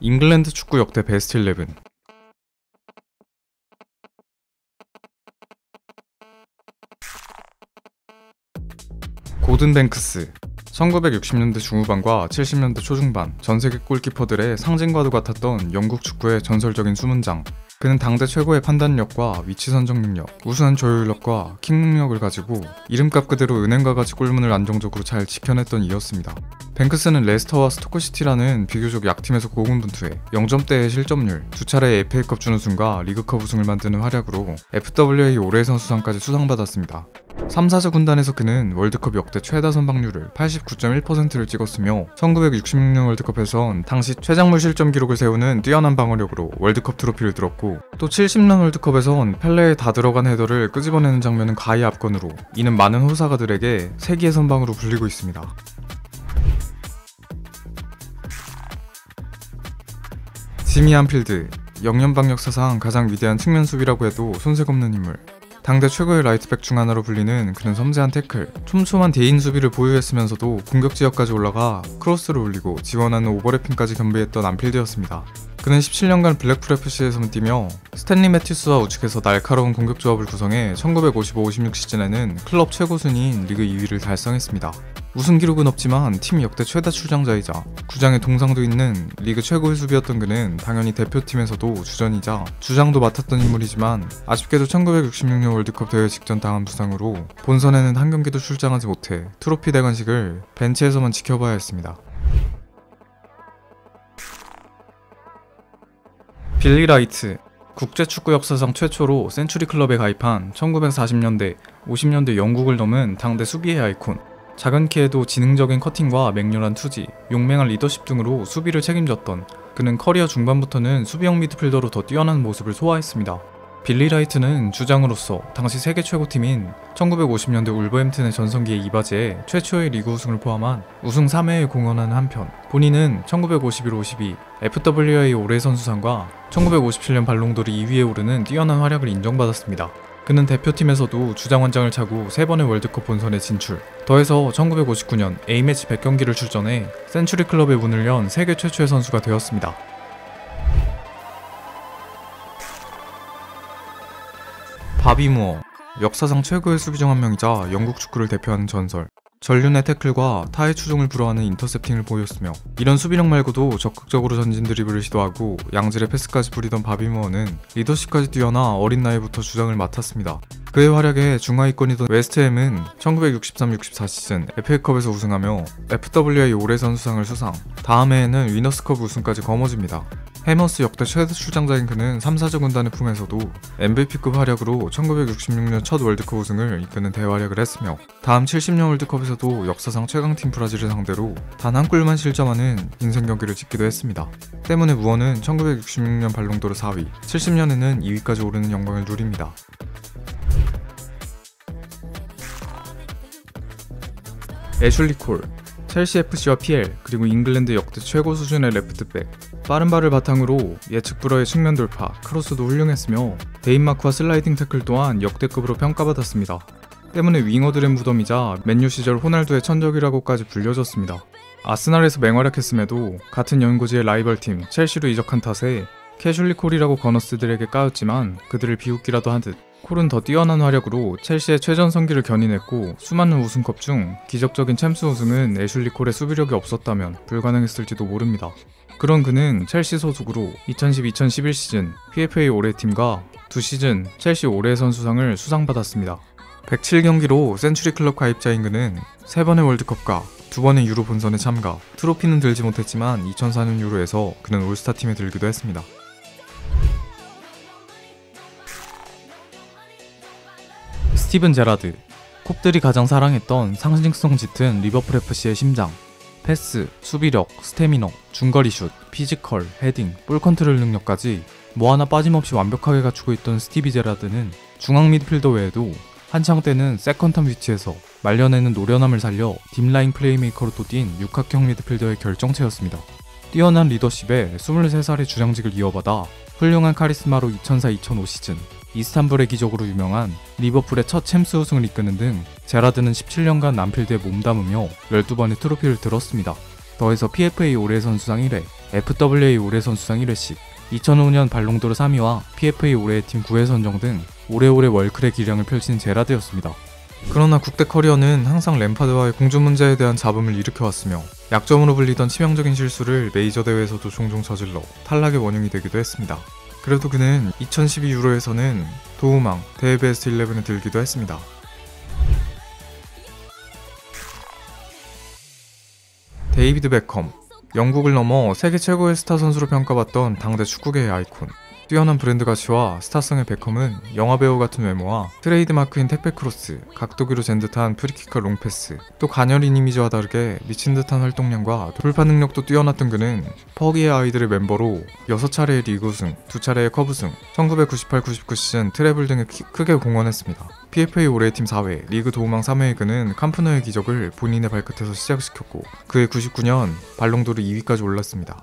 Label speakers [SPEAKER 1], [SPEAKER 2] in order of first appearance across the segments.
[SPEAKER 1] 잉글랜드 축구 역대 베스트 11. 고든 뱅크스. 1960년대 중후반과 70년대 초중반 전세계 골키퍼들의 상징과도 같았던 영국 축구의 전설적인 수문장. 그는 당대 최고의 판단력과 위치 선정 능력, 우수한 조율력과 킥 능력을 가지고 이름값 그대로 은행과 같이 골문을 안정적으로 잘 지켜냈던 이였습니다. 뱅크스는 레스터와 스토크시티라는 비교적 약팀에서 고군분투해 0점대의 실점률, 두 차례 FA컵 준우승과 리그컵 우승을 만드는 활약으로 FWA 올해의 선수상까지 수상받았습니다. 3사자 군단에서 그는 월드컵 역대 최다 선방률을 89.1%를 찍었으며 1966년 월드컵에선 당시 최장물 실점 기록을 세우는 뛰어난 방어력으로 월드컵 트로피를 들었고, 또 70년 월드컵에선 펠레의 다 들어간 헤더를 끄집어내는 장면은 가히 압권으로 이는 많은 호사가들에게 세기의 선방으로 불리고 있습니다. 지미 안필드. 영연방 역사상 가장 위대한 측면 수비라고 해도 손색 없는 인물. 당대 최고의 라이트백 중 하나로 불리는 그는 섬세한 태클, 촘촘한 대인 수비를 보유했으면서도 공격 지역까지 올라가 크로스를 올리고 지원하는 오버래핑까지 겸비했던 안필드였습니다. 그는 17년간 블랙풀 FC에서만 뛰며 스탠리 매튜스와 우측에서 날카로운 공격 조합을 구성해 1955-56 시즌에는 클럽 최고 순위인 리그 2위를 달성했습니다. 우승 기록은 없지만 팀 역대 최다 출장자이자 구장에 동상도 있는 리그 최고의 수비였던 그는 당연히 대표팀에서도 주전이자 주장도 맡았던 인물이지만 아쉽게도 1966년 월드컵 대회 직전 당한 부상으로 본선에는 한 경기도 출장하지 못해 트로피 대관식을 벤치에서만 지켜봐야 했습니다. 빌리 라이트. 국제축구 역사상 최초로 센츄리 클럽에 가입한 1940년대, 50년대 영국을 넘은 당대 수비의 아이콘. 작은 키에도 지능적인 커팅과 맹렬한 투지, 용맹한 리더십 등으로 수비를 책임졌던 그는 커리어 중반부터는 수비형 미드필더로 더 뛰어난 모습을 소화했습니다. 빌리 라이트는 주장으로서 당시 세계 최고팀인 1950년대 울버햄튼의 전성기에 이바지해 최초의 리그 우승을 포함한 우승 3회에 공헌하는 한편, 본인은 1951-52 FWA 올해의 선수상과 1957년 발롱도르 2위에 오르는 뛰어난 활약을 인정받았습니다. 그는 대표팀에서도 주장 완장을 차고 3번의 월드컵 본선에 진출, 더해서 1959년 A매치 100경기를 출전해 센츄리 클럽의 문을 연 세계 최초의 선수가 되었습니다. 바비 무어. 역사상 최고의 수비 중 한 명이자 영국 축구를 대표하는 전설. 전륜의 태클과 타의 추종을 불허하는 인터셉팅을 보였으며 이런 수비력 말고도 적극적으로 전진 드리블을 시도하고 양질의 패스까지 부리던 바비 무어는 리더십까지 뛰어나 어린 나이부터 주장을 맡았습니다. 그의 활약에 중하위권이던 웨스트햄은 1963-64 시즌 FA컵에서 우승하며 FWA 올해 선수상을 수상, 다음 해에는 위너스컵 우승까지 거머쥡니다. 해머스 역대 최다 출장자인 그는 3사자 군단의 품에서도 MVP급 활약으로 1966년 첫 월드컵 우승을 이끄는 대활약을 했으며 다음 70년 월드컵에서도 역사상 최강팀 브라질을 상대로 단 한 골만 실점하는 인생 경기를 짓기도 했습니다. 때문에 무어는 1966년 발롱도르 4위, 70년에는 2위까지 오르는 영광을 누립니다. 애슐리 콜. 첼시 FC와 PL, 그리고 잉글랜드 역대 최고 수준의 레프트백. 빠른 발을 바탕으로 예측 불허의 측면 돌파, 크로스도 훌륭했으며 데인마크와 슬라이딩 태클 또한 역대급으로 평가받았습니다. 때문에 윙어들의 무덤이자 맨유 시절 호날두의 천적이라고까지 불려졌습니다. 아스날에서 맹활약했음에도 같은 연고지의 라이벌팀 첼시로 이적한 탓에 캐슐리 콜이라고 거너스들에게 까였지만 그들을 비웃기라도 하듯 콜은 더 뛰어난 활약으로 첼시의 최전성기를 견인했고 수많은 우승컵 중 기적적인 챔스 우승은 애슐리 콜의 수비력이 없었다면 불가능했을지도 모릅니다. 그런 그는 첼시 소속으로 2010-2011 시즌 PFA 올해 팀과 2시즌 첼시 올해의 선수상을 수상받았습니다. 107경기로 센츄리 클럽 가입자인 그는 3번의 월드컵과 2번의 유로 본선에 참가, 트로피는 들지 못했지만 2004년 유로에서 그는 올스타 팀에 들기도 했습니다. 스티븐 제라드. 콥들이 가장 사랑했던 상징성 짙은 리버풀 FC의 심장. 패스, 수비력, 스태미너, 중거리 슛, 피지컬, 헤딩, 볼 컨트롤 능력까지 뭐 하나 빠짐없이 완벽하게 갖추고 있던 스티비 제라드는 중앙 미드필더 외에도 한창 때는 세컨텀 위치에서 말년에는 노련함을 살려 딥라인 플레이메이커로 또 뛴 육각형 미드필더의 결정체였습니다. 뛰어난 리더십에 23살의 주장직을 이어받아 훌륭한 카리스마로 2004-2005 시즌 이스탄불의 기적으로 유명한 리버풀의 첫 챔스 우승을 이끄는 등 제라드는 17년간 안필드에 몸담으며 12번의 트로피를 들었습니다. 더해서 PFA 올해의 선수상 1회,
[SPEAKER 2] FWA 올해 선수상 1회씩, 2005년 발롱도르 3위와 PFA 올해의 팀 9회 선정 등 오래오래 월클의 기량을 펼친 제라드였습니다.
[SPEAKER 1] 그러나 국대 커리어는 항상 램파드와의 공주 문제에 대한 잡음을 일으켜왔으며 약점으로 불리던 치명적인 실수를 메이저 대회에서도 종종 저질러 탈락의 원흉이 되기도 했습니다. 그래도 그는 2012 유로에서는 도우망 대회 베스트 11에 들기도 했습니다. 데이비드 베컴, 영국을 넘어 세계 최고의 스타 선수로 평가받던 당대 축구계의 아이콘. 뛰어난 브랜드 가치와 스타성의 베컴은 영화배우 같은 외모와 트레이드마크인 택배 크로스, 각도기로 잰 듯한 프리킥과 롱패스, 또 가녀린 이미지와 다르게 미친 듯한 활동량과 돌파 능력도 뛰어났던 그는 퍼기의 아이들의 멤버로 6차례의 리그 우승, 2차례의 컵 우승, 1998-99 시즌 트래블 등에 크게 공헌했습니다. PFA 올해의 팀 4회, 리그 도우망 3회의 그는 캄프누의 기적을 본인의 발끝에서 시작시켰고 그해 99년 발롱도르 2위까지 올랐습니다.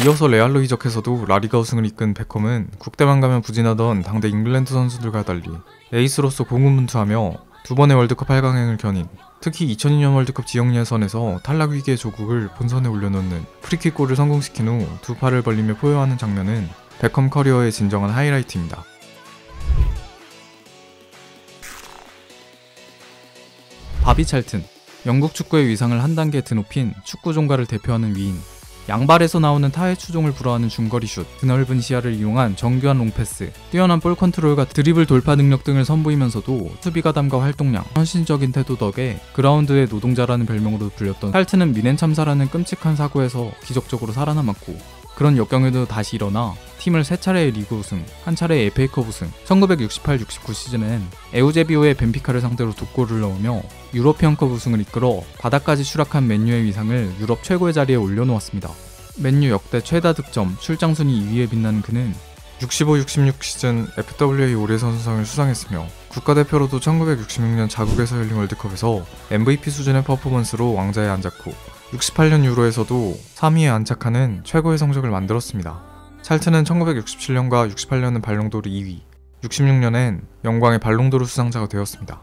[SPEAKER 1] 이어서 레알로 이적해서도 라리가 우승을 이끈 베컴은 국대만 가면 부진하던 당대 잉글랜드 선수들과 달리 에이스로서 고군분투하며 2번의 월드컵 8강행을 견인, 특히 2002년 월드컵 지역 예선에서 탈락 위기의 조국을 본선에 올려놓는 프리킥골을 성공시킨 후 두 팔을 벌리며 포효하는 장면은 베컴 커리어의 진정한 하이라이트입니다.
[SPEAKER 2] 바비 찰튼, 영국 축구의 위상을 한 단계 드높인 축구 종가를 대표하는 위인. 양발에서 나오는 타의 추종을 불허하는 중거리 슛, 드넓은 시야를 이용한 정교한 롱패스, 뛰어난 볼 컨트롤과 드리블 돌파 능력 등을 선보이면서도 수비 가담과 활동량, 헌신적인 태도 덕에 그라운드의 노동자라는 별명으로 불렸던 찰튼은 미넨 참사라는 끔찍한 사고에서 기적적으로 살아남았고, 그런 역경에도 다시 일어나 팀을 3차례의 리그 우승, 1차례의 FA컵 우승, 1968-69 시즌엔 에우제비오의 벤피카를 상대로 2골을 넣으며 유러피언컵 우승을 이끌어 바닥까지 추락한 맨유의 위상을 유럽 최고의 자리에 올려놓았습니다. 맨유 역대 최다 득점, 출장 순위 2위에 빛나는 그는
[SPEAKER 1] 65-66 시즌 FWA 올해 선수상을 수상했으며 국가대표로도 1966년 자국에서 열린 월드컵에서 MVP 수준의 퍼포먼스로 왕자에 앉았고 68년 유로에서도 3위에 안착하는 최고의 성적을 만들었습니다. 찰튼은 1967년과 68년은 발롱도르 2위, 66년엔 영광의 발롱도르 수상자가 되었습니다.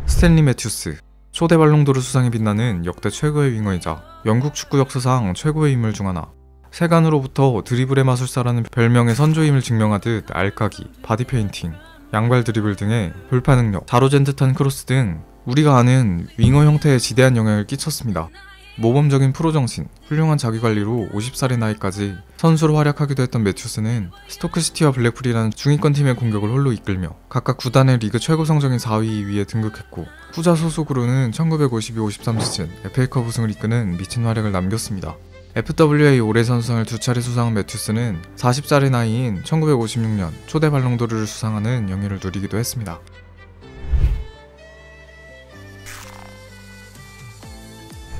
[SPEAKER 1] 스탠리 매튜스, 초대 발롱도르 수상에 빛나는 역대 최고의 윙어이자 영국 축구 역사상 최고의 인물 중 하나. 세간으로부터 드리블의 마술사라는 별명의 선조임을 증명하듯 알까기, 바디 페인팅, 양발 드리블 등의 돌파 능력, 자로잰 듯한 크로스 등 우리가 아는 윙어 형태에 지대한 영향을 끼쳤습니다. 모범적인 프로 정신, 훌륭한 자기관리로 50살의 나이까지 선수로 활약하기도 했던 매튜스는 스토크시티와 블랙풀이라는 중위권 팀의 공격을 홀로 이끌며 각각 구단의 리그 최고 성적인 4위, 2위에 등극했고 후자 소속으로는 1952-53 시즌 FA컵 우승을 이끄는 미친 활약을 남겼습니다. FWA 올해 선수상을 2차례 수상한 매튜스는 40살의 나이인 1956년 초대 발롱도르를 수상하는 영예를 누리기도 했습니다.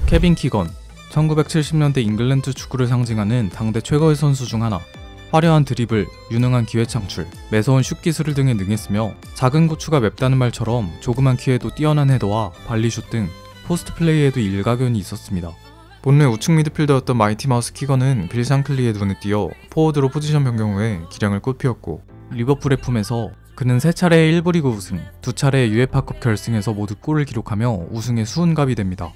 [SPEAKER 2] 케빈 키건, 1970년대 잉글랜드 축구를 상징하는 당대 최고의 선수 중 하나. 화려한 드리블, 유능한 기회 창출, 매서운 슛 기술 등에 능했으며 작은 고추가 맵다는 말처럼 조그만 키에도 뛰어난 헤더와 발리슛 등 포스트 플레이에도 일가견이 있었습니다.
[SPEAKER 1] 본래 우측 미드필더였던 마이티 마우스 키건은 빌 샹클리의 눈에 띄어 포워드로 포지션 변경 후에 기량을 꽃피웠고
[SPEAKER 2] 리버풀의 품에서 그는 3차례의 1부 리그 우승, 2차례의 UEFA컵 결승에서 모두 골을 기록하며 우승의 수훈갑이 됩니다.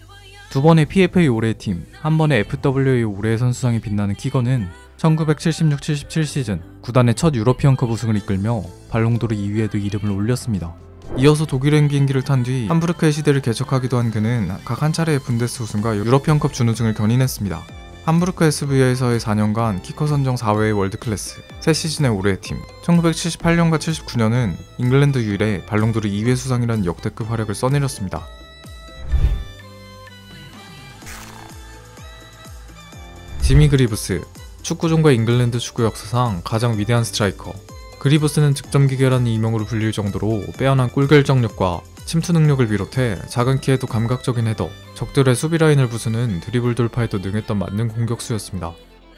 [SPEAKER 2] 2번의 PFA 올해의 팀, 1번의 FWA 올해의 선수상에 빛나는 키건은 1976-77 시즌 구단의 첫 유러피언컵 우승을 이끌며 발롱도르 2위에도 이름을 올렸습니다.
[SPEAKER 1] 이어서 독일행 비행기를 탄 뒤 함부르크의 시대를 개척하기도 한 그는 각 한 차례의 분데스 우승과 유러피언컵 준우승을 견인했습니다. 함부르크 SV에서의 4년간 키커 선정 4회의 월드클래스, 3시즌의 올해의 팀, 1978년과 79년은 잉글랜드 유일의 발롱도르 2회 수상이라는 역대급 활약을 써내렸습니다. 지미 그리브스, 축구종과 잉글랜드 축구 역사상 가장 위대한 스트라이커. 그리브스는 득점기계라는 이명으로 불릴 정도로 빼어난 골결정력과 침투 능력을 비롯해 작은 키에도 감각적인 헤더, 적들의 수비 라인을 부수는 드리블 돌파에도 능했던 만능 공격수였습니다.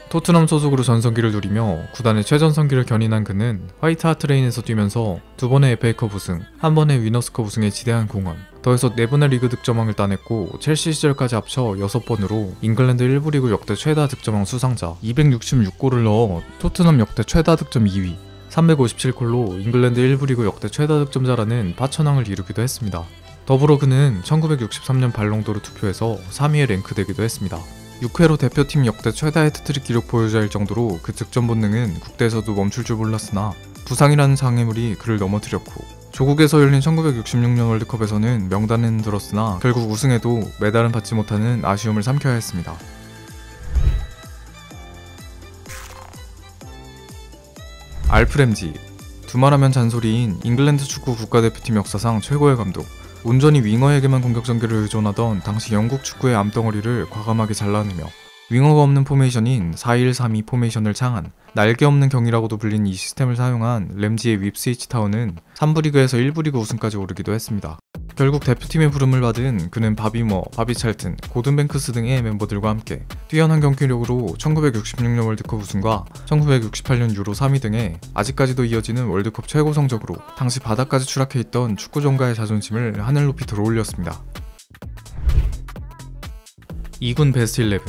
[SPEAKER 1] 토트넘 소속으로 전성기를 누리며 구단의 최전성기를 견인한 그는 화이트 하트레인에서 뛰면서 2번의 FA컵 우승, 1번의 위너스컵 우승에 지대한 공헌, 더해서 4번의 리그 득점왕을 따냈고 첼시 시절까지 합쳐 6번으로 잉글랜드 1부 리그 역대 최다 득점왕 수상자, 266골을 넣어 토트넘 역대 최다 득점 2위, 357골로 잉글랜드 1부 리그 역대 최다 득점자라는 파천왕을 이루기도 했습니다. 더불어 그는 1963년 발롱도르 투표에서 3위에 랭크되기도 했습니다. 6회로 대표팀 역대 최다 해트트릭 기록 보유자일 정도로 그 득점 본능은 국대에서도 멈출 줄 몰랐으나 부상이라는 장애물이 그를 넘어뜨렸고, 조국에서 열린 1966년 월드컵에서는 명단에는 들었으나 결국 우승해도 메달은 받지 못하는 아쉬움을 삼켜야 했습니다. 알프 램지, 두말하면 잔소리인 잉글랜드 축구 국가대표팀 역사상 최고의 감독. 온전히 윙어에게만 공격 전개를 의존하던 당시 영국 축구의 암덩어리를 과감하게 잘라내며 윙어가 없는 포메이션인 4-1-3-2 포메이션을 창안, 날개 없는 경이라고도 불린 이 시스템을 사용한 램지의 윕스위치 타운은 3부 리그에서 1부 리그 우승까지 오르기도 했습니다. 결국 대표팀의 부름을 받은 그는 바비 머, 바비 찰튼, 고든 뱅크스 등의 멤버들과 함께 뛰어난 경기력으로 1966년 월드컵 우승과 1968년 유로 3위 등의 아직까지도 이어지는 월드컵 최고 성적으로 당시 바닥까지 추락해 있던 축구 종가의 자존심을 하늘 높이 들어올렸습니다. 2군 베스트 11.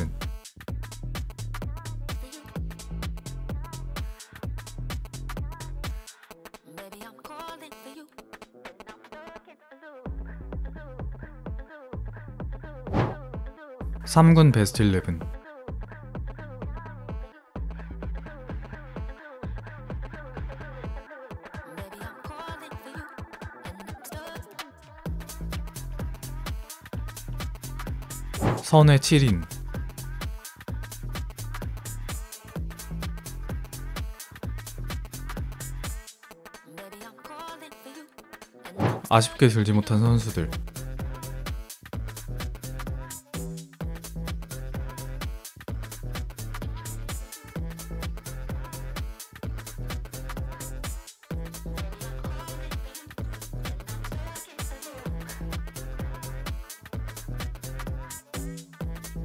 [SPEAKER 1] (3군) 베스트 11. 선의 7인. 아쉽게 들지 못한 선수들.